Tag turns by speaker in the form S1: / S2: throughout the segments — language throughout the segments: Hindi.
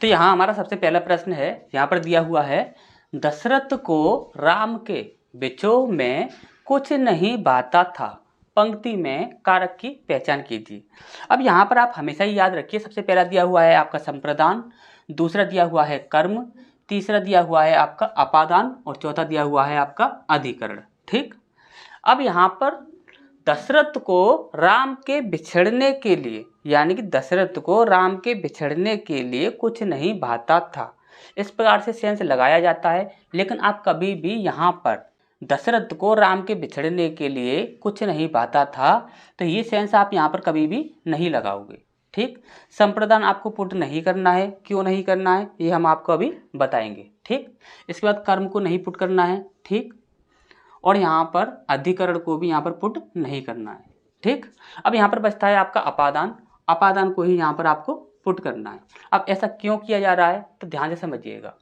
S1: तो यहाँ हमारा सबसे पहला प्रश्न है, यहाँ पर दिया हुआ है दशरथ को राम के बिछोह में कुछ नहीं भाता था, पंक्ति में कारक की पहचान कीजिए। अब यहाँ पर आप हमेशा ही याद रखिए, सबसे पहला दिया हुआ है आपका संप्रदान, दूसरा दिया हुआ है कर्म, तीसरा दिया हुआ है आपका अपादान और चौथा दिया हुआ है आपका अधिकरण। ठीक, अब यहाँ पर दशरथ को राम के बिछड़ने के लिए, यानी कि दशरथ को राम के बिछड़ने के लिए कुछ नहीं भाता था, इस प्रकार से सेंस लगाया जाता है। लेकिन आप कभी भी यहाँ पर दशरथ को राम के बिछड़ने के लिए कुछ नहीं भाता था, तो ये सेंस आप यहाँ पर कभी भी नहीं लगाओगे। ठीक, संप्रदान आपको पुट नहीं करना है, क्यों नहीं करना है ये हम आपको अभी बताएंगे। ठीक, इसके बाद कर्म को नहीं पुट करना है। ठीक, और यहाँ पर अधिकरण को भी यहाँ पर पुट नहीं करना है। ठीक, अब यहाँ पर बचता है आपका अपादान, अपादान को ही यहाँ पर आपको पुट करना है। अब ऐसा क्यों किया जा रहा है तो ध्यान से समझिएगा।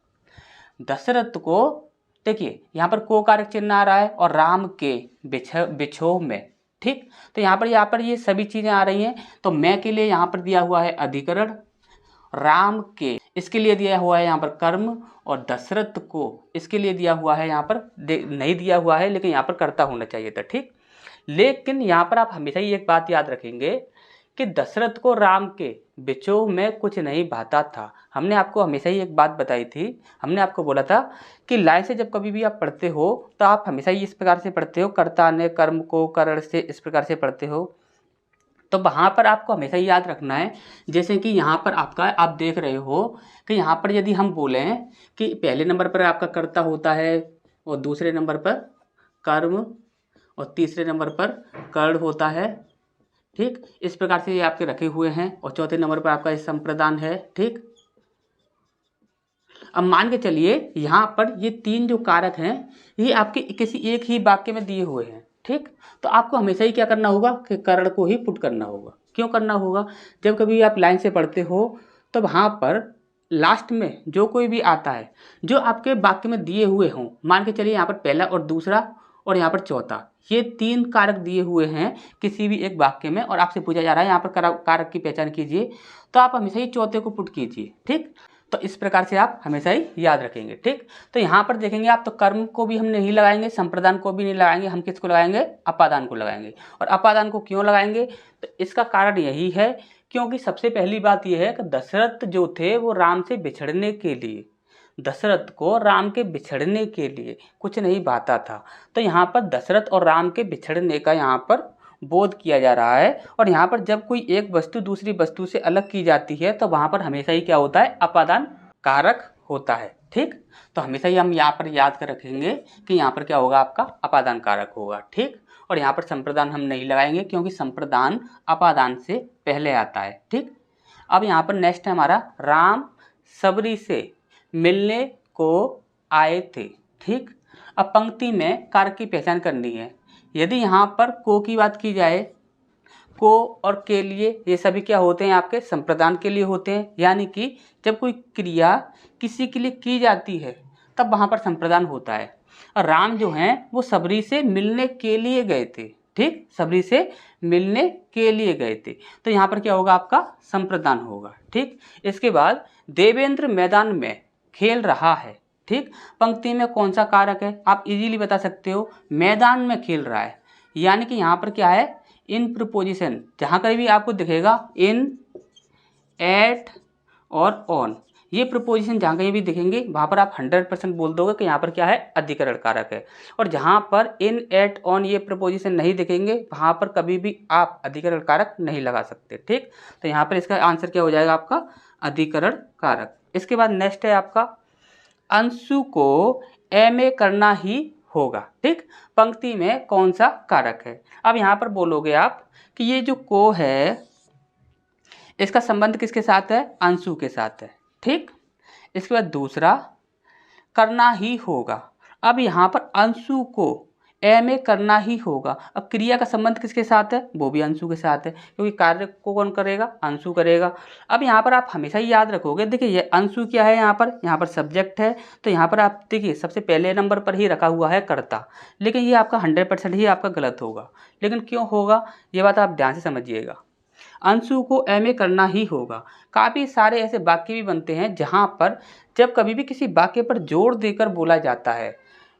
S1: दशरथ को देखिए यहाँ पर को कारक चिन्ह आ रहा है और राम के बिछोह में। ठीक, तो यहाँ पर ये सभी चीजें आ रही हैं। तो मैं के लिए यहाँ पर दिया हुआ है अधिकरण, राम के इसके लिए दिया हुआ है यहाँ पर कर्म, और दशरथ को इसके लिए दिया हुआ है यहाँ पर नहीं दिया हुआ है, लेकिन यहाँ पर कर्ता होना चाहिए था। ठीक, लेकिन यहाँ पर आप हमेशा ही एक बात याद रखेंगे कि दशरथ को राम के बिछोह में कुछ नहीं भाता था। हमने आपको हमेशा ही एक बात बताई थी, हमने आपको बोला था कि लाइन से जब कभी भी आप पढ़ते हो तो आप हमेशा ही इस प्रकार से पढ़ते हो, कर्ता ने कर्म को करण से इस प्रकार से पढ़ते हो। तो वहाँ पर आपको हमेशा ही याद रखना है, जैसे कि यहाँ पर आपका आप देख रहे हो कि यहाँ पर यदि हम बोलें कि पहले नंबर पर आपका कर्ता होता है और दूसरे नंबर पर कर्म और तीसरे नंबर पर कर्ण होता है। ठीक, इस प्रकार से ये आपके रखे हुए हैं और चौथे नंबर पर आपका संप्रदान है। ठीक, अब मान के चलिए यहाँ पर ये तीन जो कारक हैं ये आपके किसी एक ही वाक्य में दिए हुए हैं। ठीक, तो आपको हमेशा ही क्या करना होगा कि कर्ण को ही पुट करना होगा। क्यों करना होगा, जब कभी आप लाइन से पढ़ते हो तो वहाँ पर लास्ट में जो कोई भी आता है जो आपके वाक्य में दिए हुए हों, मान के चलिए यहाँ पर पहला और दूसरा और यहाँ पर चौथा, ये तीन कारक दिए हुए हैं किसी भी एक वाक्य में और आपसे पूछा जा रहा है यहाँ पर कारक की पहचान कीजिए, तो आप हमेशा ही चौथे को पुट कीजिए। ठीक, तो इस प्रकार से आप हमेशा ही याद रखेंगे। ठीक, तो यहाँ पर देखेंगे आप तो कर्म को भी हम नहीं लगाएंगे, संप्रदान को भी नहीं लगाएंगे, हम किसको लगाएंगे, अपादान को लगाएंगे। और अपादान को क्यों लगाएंगे तो इसका कारण यही है क्योंकि सबसे पहली बात यह है कि दशरथ जो थे वो राम से बिछड़ने के लिए, दशरथ को राम के बिछड़ने के लिए कुछ नहीं भाता था। तो यहाँ पर दशरथ और राम के बिछड़ने का यहाँ पर बोध किया जा रहा है। और यहाँ पर जब कोई एक वस्तु दूसरी वस्तु से अलग की जाती है तो वहाँ पर हमेशा ही क्या होता है, अपादान कारक होता है। ठीक, तो हमेशा ही हम यहाँ पर याद कर रखेंगे कि यहाँ पर क्या होगा, आपका अपादान कारक होगा। ठीक, और यहाँ पर संप्रदान हम नहीं लगाएंगे क्योंकि संप्रदान अपादान से पहले आता है। ठीक, अब यहाँ पर नेक्स्ट है हमारा राम सबरी से मिलने को आए थे। ठीक, अब पंक्ति में कारक की पहचान करनी है। यदि यहाँ पर को की बात की जाए, को और के लिए ये सभी क्या होते हैं, आपके संप्रदान के लिए होते हैं। यानी कि जब कोई क्रिया किसी के लिए की जाती है तब वहाँ पर संप्रदान होता है। और राम जो हैं वो सबरी से मिलने के लिए गए थे। ठीक, सबरी से मिलने के लिए गए थे, तो यहाँ पर क्या होगा, आपका संप्रदान होगा। ठीक, इसके बाद देवेंद्र मैदान में खेल रहा है। ठीक, पंक्ति में कौन सा कारक है आप इजीली बता सकते हो, मैदान में खेल रहा है। यानी कि यहाँ पर क्या है, इन प्रीपोजिशन जहाँ कहीं भी आपको दिखेगा इन, एट और ऑन, ये प्रीपोजिशन जहाँ कहीं भी दिखेंगे वहाँ पर आप 100% बोल दोगे कि यहाँ पर क्या है, अधिकरण कारक है। और जहाँ पर इन, एट, ऑन ये प्रीपोजिशन नहीं दिखेंगे वहाँ पर कभी भी आप अधिकरण कारक नहीं लगा सकते। ठीक, तो यहाँ पर इसका आंसर क्या हो जाएगा, आपका अधिकरण कारक। इसके बाद नेक्स्ट है आपका अंशु को एमए करना ही होगा। ठीक, पंक्ति में कौन सा कारक है। अब यहाँ पर बोलोगे आप कि ये जो को है इसका संबंध किसके साथ है, अंशु के साथ है। ठीक, इसके बाद दूसरा करना ही होगा। अब यहाँ पर अंशु को एमए करना ही होगा। अब क्रिया का संबंध किसके साथ है, वो भी अंशु के साथ है क्योंकि कार्य को कौन करेगा, अंशु करेगा। अब यहाँ पर आप हमेशा ही याद रखोगे, देखिए ये अंशु क्या है, यहाँ पर सब्जेक्ट है, तो यहाँ पर आप देखिए सबसे पहले नंबर पर ही रखा हुआ है कर्ता, लेकिन ये आपका 100% ही आपका गलत होगा। लेकिन क्यों होगा ये बात आप ध्यान से समझिएगा। अंशु को एमए करना ही होगा। काफ़ी सारे ऐसे वाक्य भी बनते हैं जहाँ पर जब कभी भी किसी वाक्य पर जोर देकर बोला जाता है,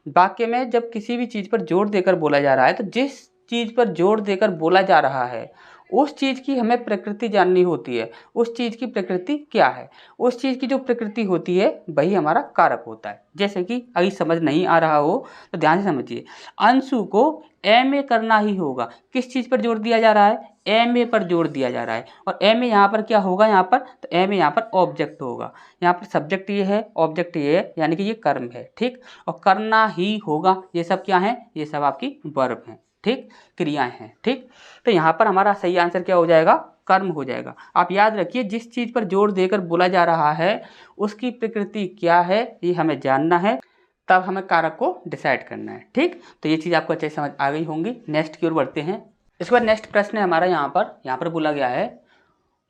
S1: वाक्य में जब किसी भी चीज़ पर जोर देकर बोला जा रहा है, तो जिस चीज़ पर जोर देकर बोला जा रहा है उस चीज़ की हमें प्रकृति जाननी होती है। उस चीज़ की प्रकृति क्या है, उस चीज़ की जो प्रकृति होती है वही हमारा कारक होता है। जैसे कि अभी समझ नहीं आ रहा हो तो ध्यान से समझिए, अंशु को एमए करना ही होगा। किस चीज़ पर जोर दिया जा रहा है? एमए पर जोर दिया जा रहा है। और एमए यहाँ पर क्या होगा? यहाँ पर तो एमए यहाँ पर ऑब्जेक्ट होगा। यहाँ पर सब्जेक्ट ये है, ऑब्जेक्ट ये है, यानी कि ये कर्म है। ठीक, और करना ही होगा, ये सब क्या है? ये सब आपकी वर्ब हैं। ठीक, क्रियाएं हैं। ठीक, तो यहाँ पर हमारा सही आंसर क्या हो जाएगा? कर्म हो जाएगा। आप याद रखिए, जिस चीज़ पर जोर देकर बोला जा रहा है उसकी प्रकृति क्या है ये हमें जानना है, तब हमें कारक को डिसाइड करना है। ठीक, तो ये चीज़ आपको अच्छे से समझ आ गई होंगी। नेक्स्ट की ओर बढ़ते हैं। इसके बाद नेक्स्ट प्रश्न है हमारा यहाँ पर बोला गया है,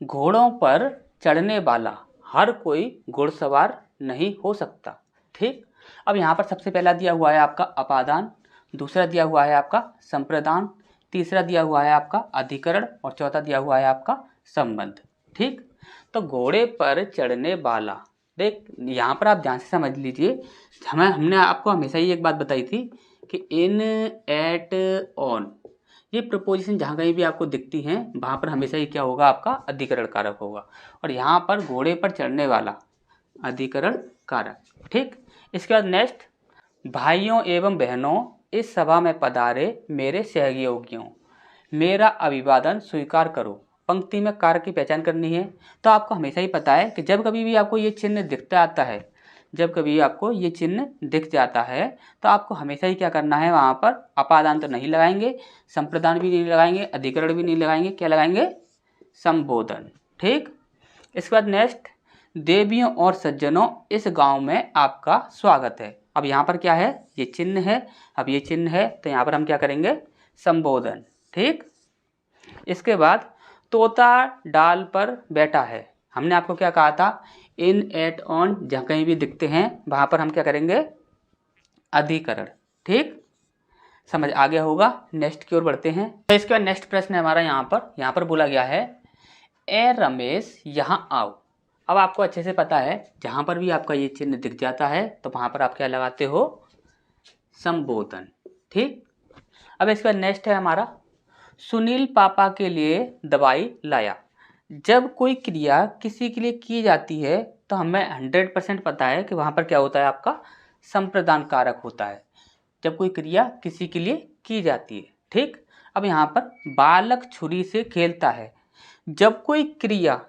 S1: घोड़ों पर चढ़ने वाला हर कोई घुड़सवार नहीं हो सकता। ठीक, अब यहाँ पर सबसे पहला दिया हुआ है आपका अपादान, दूसरा दिया हुआ है आपका संप्रदान, तीसरा दिया हुआ है आपका अधिकरण और चौथा दिया हुआ है आपका संबंध। ठीक, तो घोड़े पर चढ़ने वाला, देख यहाँ पर आप ध्यान से समझ लीजिए, हमने आपको हमेशा ही एक बात बताई थी कि इन, एट, ऑन, ये प्रपोजिशन जहाँ कहीं भी आपको दिखती हैं वहाँ पर हमेशा ही क्या होगा? आपका अधिकरण कारक होगा। और यहाँ पर घोड़े पर चढ़ने वाला अधिकरण कारक। ठीक, इसके बाद नेक्स्ट, भाइयों एवं बहनों इस सभा में पधारे मेरे सहयोगियों, मेरा अभिवादन स्वीकार करो। पंक्ति में कारक की पहचान करनी है। तो आपको हमेशा ही पता है कि जब कभी भी आपको ये चिन्ह दिखता आता है, जब कभी आपको ये चिन्ह दिख जाता है तो आपको हमेशा ही क्या करना है? वहाँ पर अपादान तो नहीं लगाएंगे, संप्रदान भी नहीं लगाएंगे, अधिकरण भी नहीं लगाएंगे, क्या लगाएंगे? संबोधन। ठीक, इसके बाद नेक्स्ट, देवियों और सज्जनों इस गांव में आपका स्वागत है। अब यहाँ पर क्या है? ये चिन्ह है। अब ये चिन्ह है तो यहाँ पर हम क्या करेंगे? संबोधन। ठीक, इसके बाद तोता डाल पर बैठा है, हमने आपको क्या कहा था? इन, एट, ऑन जहाँ कहीं भी दिखते हैं वहाँ पर हम क्या करेंगे? अधिकरण। ठीक, समझ आ गया होगा। नेक्स्ट की ओर बढ़ते हैं। तो इसके बाद नेक्स्ट प्रश्न है हमारा यहाँ पर बोला गया है, ए रमेश यहाँ आओ। अब आपको अच्छे से पता है जहाँ पर भी आपका ये चिन्ह दिख जाता है तो वहाँ पर आप क्या लगाते हो? संबोधन। ठीक, अब इसके बाद नेक्स्ट है हमारा, सुनील पापा के लिए दवाई लाया। जब कोई क्रिया किसी के लिए की जाती है तो हमें 100% पता है कि वहाँ पर क्या होता है? आपका संप्रदान कारक होता है, जब कोई क्रिया किसी के लिए की जाती है। ठीक, अब यहाँ पर बालक छुरी से खेलता है। जब कोई क्रिया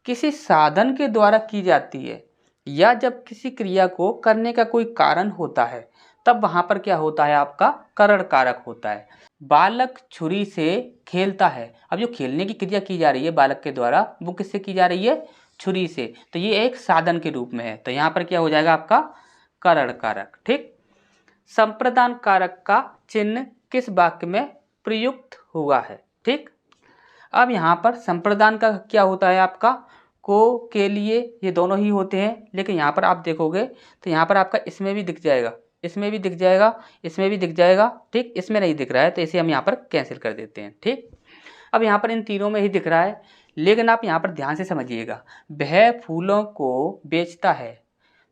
S1: किसी साधन के द्वारा की जाती है या जब किसी क्रिया को करने का कोई कारण होता है तब वहाँ पर क्या होता है? आपका करण कारक होता है। बालक छुरी से खेलता है। अब जो खेलने की क्रिया की जा रही है बालक के द्वारा वो किससे की जा रही है? छुरी से। तो ये एक साधन के रूप में है, तो यहाँ पर क्या हो जाएगा? आपका करण कारक। ठीक, संप्रदान कारक का चिन्ह किस वाक्य में प्रयुक्त हुआ है? ठीक, अब यहाँ पर संप्रदान का क्या होता है? आपका को, के लिए, ये दोनों ही होते हैं। लेकिन यहाँ पर आप देखोगे तो यहाँ पर आपका इसमें भी दिख जाएगा, इसमें भी दिख जाएगा, इसमें भी दिख जाएगा। ठीक, इसमें नहीं दिख रहा है तो इसे हम यहाँ पर कैंसिल कर देते हैं। ठीक, अब यहाँ पर इन तीनों में ही दिख रहा है। लेकिन आप यहाँ पर ध्यान से समझिएगा, वह फूलों को बेचता है,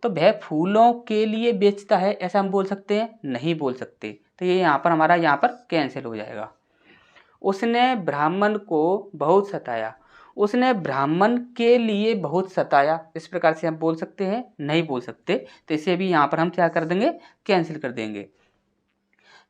S1: तो वह फूलों के लिए बेचता है ऐसा हम बोल सकते हैं? नहीं बोल सकते। तो ये यहाँ पर हमारा यहाँ पर कैंसिल हो जाएगा। उसने ब्राह्मण को बहुत सताया, उसने ब्राह्मण के लिए बहुत सताया, इस प्रकार से हम बोल सकते हैं? नहीं बोल सकते। तो इसे भी यहाँ पर हम क्या कर देंगे? कैंसिल कर देंगे।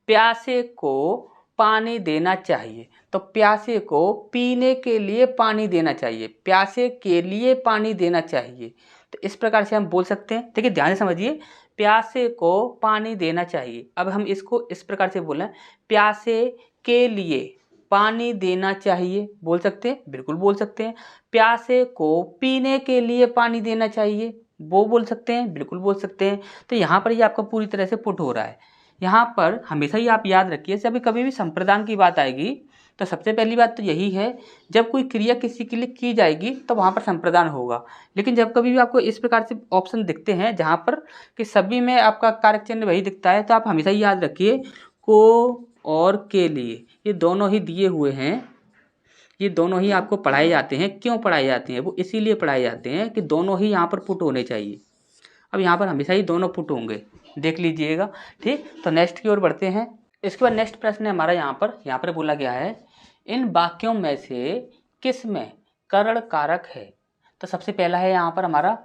S1: प्यासे को पानी देना चाहिए, तो प्यासे को पीने के लिए पानी देना चाहिए, प्यासे के लिए पानी देना चाहिए, तो इस प्रकार से हम बोल सकते हैं। देखिए ध्यान से समझिए, प्यासे को पानी देना चाहिए। अब हम इसको इस प्रकार से बोलें, प्यासे के लिए पानी देना चाहिए, बोल सकते हैं? बिल्कुल बोल सकते हैं। प्यासे को पीने के लिए पानी देना चाहिए, वो बोल सकते हैं? बिल्कुल बोल सकते हैं। तो यहाँ पर ये आपका पूरी तरह से पुट हो रहा है। यहाँ पर हमेशा ही आप याद रखिए, जब कभी भी संप्रदान की बात आएगी तो सबसे पहली बात तो यही है, जब कोई क्रिया किसी के लिए की जाएगी तो वहाँ पर संप्रदान होगा। लेकिन जब कभी भी आपको इस प्रकार से ऑप्शन दिखते हैं जहाँ पर कि सभी में आपका कारक चिन्ह वही दिखता है, तो आप हमेशा ही याद रखिए को और के लिए ये दोनों ही दिए हुए हैं, ये दोनों ही आपको पढ़ाए जाते हैं। क्यों पढ़ाए जाते हैं? वो इसीलिए पढ़ाए जाते हैं कि दोनों ही यहाँ पर पुट होने चाहिए। अब यहाँ पर हमेशा ही दोनों पुट होंगे, देख लीजिएगा। ठीक, तो नेक्स्ट की ओर बढ़ते हैं। इसके बाद नेक्स्ट प्रश्न है हमारा यहाँ पर बोला गया है, इन वाक्यों में से किस में करण कारक है? तो सबसे पहला है यहाँ पर हमारा,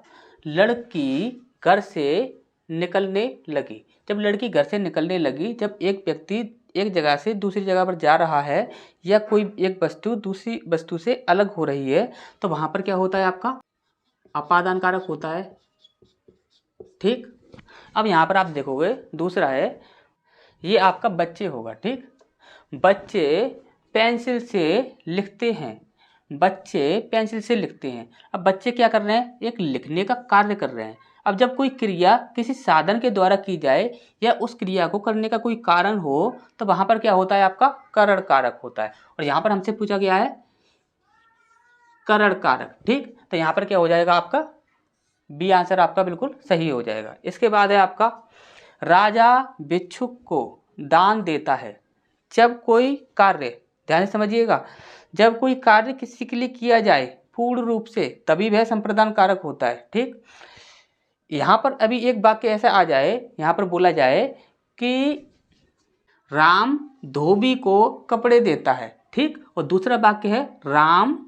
S1: लड़की घर से निकलने लगी। जब लड़की घर से निकलने लगी, जब एक व्यक्ति एक जगह से दूसरी जगह पर जा रहा है या कोई एक वस्तु दूसरी वस्तु से अलग हो रही है, तो वहाँ पर क्या होता है? आपका अपादान कारक होता है। ठीक, अब यहाँ पर आप देखोगे दूसरा है, ये आपका बच्चे होगा। ठीक, बच्चे पेंसिल से लिखते हैं। बच्चे पेंसिल से लिखते हैं। अब बच्चे क्या कर रहे हैं? एक लिखने का कार्य कर रहे हैं। अब जब कोई क्रिया किसी साधन के द्वारा की जाए या उस क्रिया को करने का कोई कारण हो, तो वहां पर क्या होता है? आपका करण कारक होता है। और यहाँ पर हमसे पूछा गया है करण कारक। ठीक, तो यहाँ पर क्या हो जाएगा? आपका बी आंसर आपका बिल्कुल सही हो जाएगा। इसके बाद है आपका, राजा भिक्षुक को दान देता है। जब कोई कार्य, ध्यान से समझिएगा, जब कोई कार्य किसी के लिए किया जाए पूर्ण रूप से, तभी वह संप्रदान कारक होता है। ठीक, यहाँ पर अभी एक वाक्य ऐसा आ जाए, यहाँ पर बोला जाए कि राम धोबी को कपड़े देता है। ठीक, और दूसरा वाक्य है राम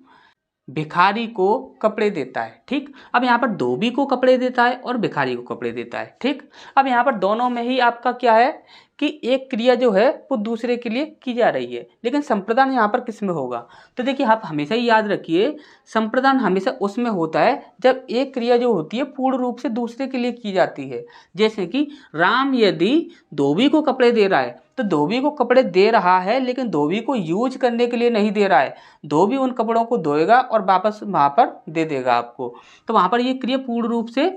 S1: भिखारी को कपड़े देता है। ठीक, अब यहाँ पर धोबी को कपड़े देता है और भिखारी को कपड़े देता है। ठीक, अब यहाँ पर दोनों में ही आपका क्या है कि एक क्रिया जो है वो दूसरे के लिए की जा रही है, लेकिन संप्रदान यहाँ पर किस में होगा? तो देखिए, आप हमेशा ही याद रखिए, संप्रदान हमेशा उसमें होता है जब एक क्रिया जो होती है पूर्ण रूप से दूसरे के लिए की जाती है। जैसे कि राम यदि धोबी को कपड़े दे रहा है, तो धोबी को कपड़े दे रहा है, लेकिन धोबी को यूज करने के लिए नहीं दे रहा है। धोबी उन कपड़ों को धोएगा और वापस वहाँ पर दे देगा आपको। तो वहाँ पर ये क्रिया पूर्ण रूप से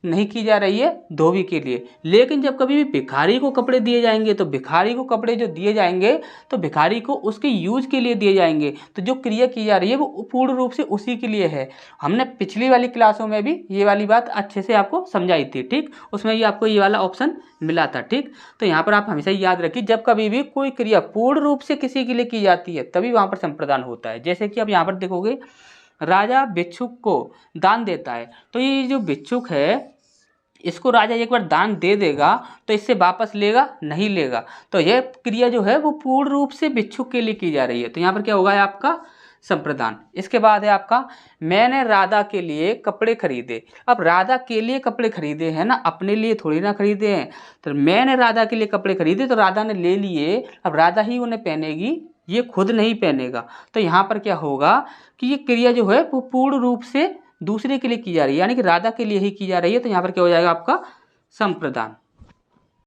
S1: नहीं की जा रही है धोबी के लिए। लेकिन जब कभी भी भिखारी को कपड़े दिए जाएंगे, तो भिखारी को कपड़े जो दिए जाएंगे, तो भिखारी को उसके यूज के लिए दिए जाएंगे। तो जो क्रिया की जा रही है वो पूर्ण रूप से उसी के लिए है। हमने पिछली वाली क्लासों में भी ये वाली बात अच्छे से आपको समझाई थी। ठीक, उसमें ये आपको ये वाला ऑप्शन मिला था। ठीक, तो यहाँ पर आप हमेशा याद रखिए, जब कभी भी कोई क्रिया पूर्ण रूप से किसी के लिए की जाती है, तभी वहाँ पर संप्रदान होता है। जैसे कि अब यहाँ पर देखोगे, राजा भिक्षुक को दान देता है। तो ये जो भिक्षुक है, इसको राजा एक बार दान दे देगा तो इससे वापस लेगा? नहीं लेगा। तो यह क्रिया जो है वो पूर्ण रूप से भिक्षुक के लिए की जा रही है। तो यहाँ पर क्या होगा? आपका संप्रदान। इसके बाद है आपका, मैंने राधा के लिए कपड़े खरीदे। अब राधा के लिए कपड़े खरीदे हैं ना, अपने लिए थोड़ी ना खरीदे हैं। तो मैंने राधा के लिए कपड़े खरीदे, तो राधा ने ले लिए, अब राधा ही उन्हें पहनेगी, ये खुद नहीं पहनेगा। तो यहाँ पर क्या होगा कि ये क्रिया जो है वो पूर्ण रूप से दूसरे के लिए की जा रही है, यानी कि राधा के लिए ही की जा रही है। तो यहाँ पर क्या हो जाएगा? आपका संप्रदान।